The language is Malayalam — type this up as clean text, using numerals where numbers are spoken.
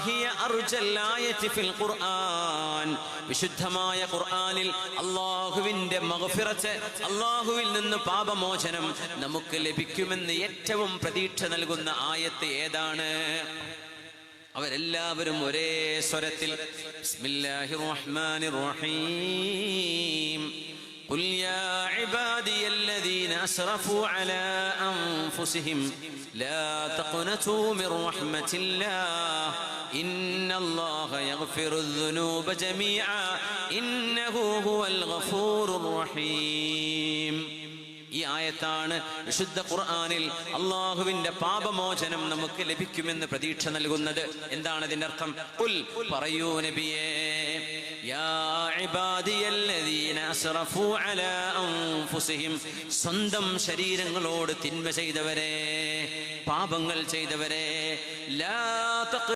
ഹിയ അർജൽ ആയതി ഫിൽ ഖുർആൻ. വിശുദ്ധമായ ഖുർആനിൽ അല്ലാഹുവിന്റെ മഗ്ഫിറത്ത്, അല്ലാഹുവിൽ നിന്ന് പാപമോചനം നമുക്ക് ലഭിക്കുമെന്ന് ഏറ്റവും പ്രതീക്ഷ നൽകുന്ന ആയത്ത് ഏതാണ്? അവരെല്ലാവരും ഒരേ സ്വരത്തിൽ ബിസ്മില്ലാഹിർ റഹ്മാനിർ റഹീം ഖുൽ യാ ഇബാദിയല്ലദീന അസ്റഫൂ അലാ അൻഫുസിഹിം ലാ തഖ്നതൂ മിർ റഹ്മത്തില്ലാഹ് ഇന്നല്ലാഹ യഗ്ഫിറുദ് ദുനൂബ ജമീഅ ഇന്നഹു ഹുവൽ ഗഫൂറുർ റഹീം. ഈ ആയത്താണ് വിശുദ്ധ ഖുർആനിൽ അല്ലാഹുവിന്റെ പാപമോചനം നമുക്ക് ലഭിക്കുമെന്ന് പ്രതീക്ഷ നൽകുന്നത്. എന്താണ് ഇതിന്റെ അർത്ഥം? ഖുൽ, പറയൂ നബിയേ, യാ ഇബാദിയല്ലദീന അസ്റഫൂ അലാ അൻഫുസിഹിം, സ്വന്തം ശരീരങ്ങളോട് തിന്മ ചെയ്തവരെ, പാപങ്ങൾ ചെയ്തവരെ, ലാ